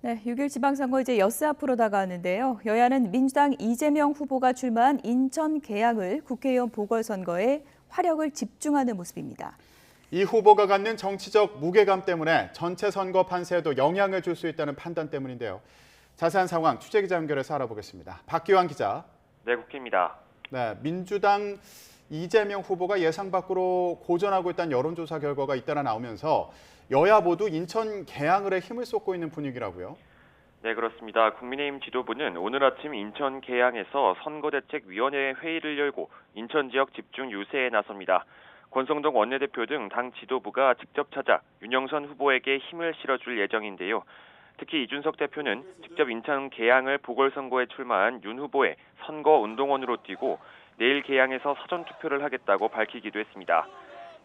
네, 6일 지방선거 이제 엿새 앞으로 다가왔는데요. 여야는 민주당 이재명 후보가 출마한 인천 계양을 국회의원 보궐선거에 화력을 집중하는 모습입니다. 이 후보가 갖는 정치적 무게감 때문에 전체 선거 판세에도 영향을 줄 수 있다는 판단 때문인데요. 자세한 상황 취재기자 연결해서 알아보겠습니다. 박기환 기자. 네, 국회입니다. 네, 민주당 이재명 후보가 예상 밖으로 고전하고 있다는 여론조사 결과가 잇따라 나오면서 여야 모두 인천 계양을에 힘을 쏟고 있는 분위기라고요. 네, 그렇습니다. 국민의힘 지도부는 오늘 아침 인천 계양에서 선거대책위원회 회의를 열고 인천 지역 집중 유세에 나섭니다. 권성동 원내대표 등 당 지도부가 직접 찾아 윤영선 후보에게 힘을 실어줄 예정인데요. 특히 이준석 대표는 직접 인천 계양을 보궐선거에 출마한 윤 후보의 선거운동원으로 뛰고 내일 계양에서 사전투표를 하겠다고 밝히기도 했습니다.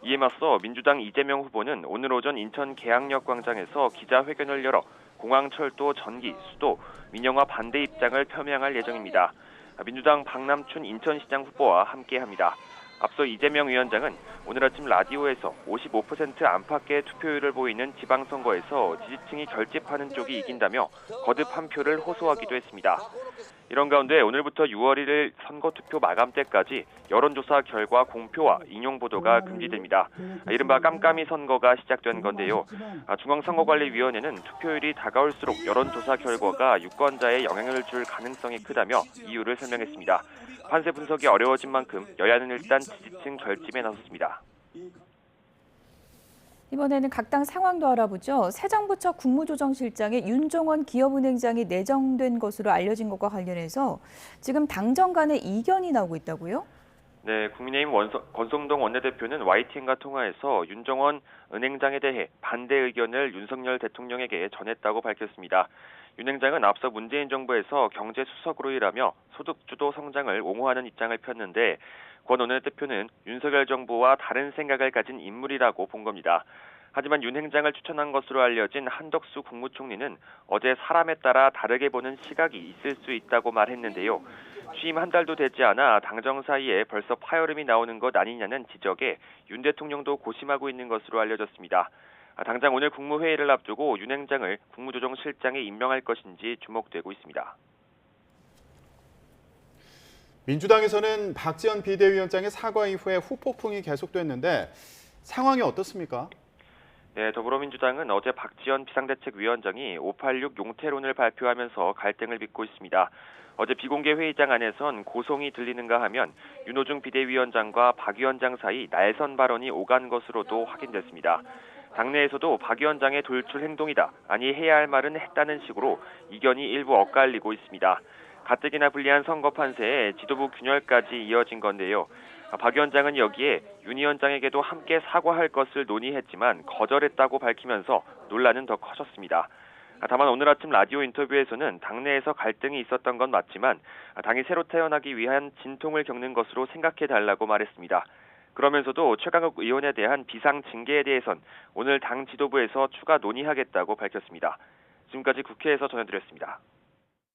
이에 맞서 민주당 이재명 후보는 오늘 오전 인천 계양역 광장에서 기자회견을 열어 공항철도 전기, 수도, 민영화 반대 입장을 표명할 예정입니다. 민주당 박남춘 인천시장 후보와 함께합니다. 앞서 이재명 위원장은 오늘 아침 라디오에서 55% 안팎의 투표율을 보이는 지방선거에서 지지층이 결집하는 쪽이 이긴다며 거듭 한 표를 호소하기도 했습니다. 이런 가운데 오늘부터 6월 1일 선거투표 마감때까지 여론조사 결과 공표와 인용보도가 금지됩니다. 이른바 깜깜이 선거가 시작된 건데요. 중앙선거관리위원회는 투표율이 다가올수록 여론조사 결과가 유권자에 영향을 줄 가능성이 크다며 이유를 설명했습니다. 판세 분석이 어려워진 만큼 여야는 일단 지지층 결집에 나섰습니다. 이번에는 각 당 상황도 알아보죠. 새 정부처 국무조정실장에 윤종원 기업은행장이 내정된 것으로 알려진 것과 관련해서 지금 당정 간의 이견이 나오고 있다고요? 네, 국민의힘 권성동 원내대표는 YTN과 통화에서 윤종원 은행장에 대해 반대 의견을 윤석열 대통령에게 전했다고 밝혔습니다. 윤 행장은 앞서 문재인 정부에서 경제수석으로 일하며 소득주도 성장을 옹호하는 입장을 폈는데 권 원내대표는 윤석열 정부와 다른 생각을 가진 인물이라고 본 겁니다. 하지만 윤 행장을 추천한 것으로 알려진 한덕수 국무총리는 어제 사람에 따라 다르게 보는 시각이 있을 수 있다고 말했는데요. 취임 한 달도 되지 않아 당정 사이에 벌써 파열음이 나오는 것 아니냐는 지적에 윤 대통령도 고심하고 있는 것으로 알려졌습니다. 당장 오늘 국무회의를 앞두고 윤 행장을 국무조정실장에 임명할 것인지 주목되고 있습니다. 민주당에서는 박지원 비대위원장의 사과 이후에 후폭풍이 계속됐는데 상황이 어떻습니까? 네, 더불어민주당은 어제 박지원 비상대책위원장이 586 용태론을 발표하면서 갈등을 빚고 있습니다. 어제 비공개 회의장 안에선 고성이 들리는가 하면 윤호중 비대위원장과 박 위원장 사이 날선 발언이 오간 것으로도 확인됐습니다. 당내에서도 박 위원장의 돌출 행동이다, 아니 해야 할 말은 했다는 식으로 이견이 일부 엇갈리고 있습니다. 가뜩이나 불리한 선거 판세에 지도부 균열까지 이어진 건데요. 박 위원장은 여기에 윤 위원장에게도 함께 사과할 것을 논의했지만 거절했다고 밝히면서 논란은 더 커졌습니다. 다만 오늘 아침 라디오 인터뷰에서는 당내에서 갈등이 있었던 건 맞지만 당이 새로 태어나기 위한 진통을 겪는 것으로 생각해달라고 말했습니다. 그러면서도 최강욱 의원에 대한 비상 징계에 대해선 오늘 당 지도부에서 추가 논의하겠다고 밝혔습니다. 지금까지 국회에서 전해드렸습니다.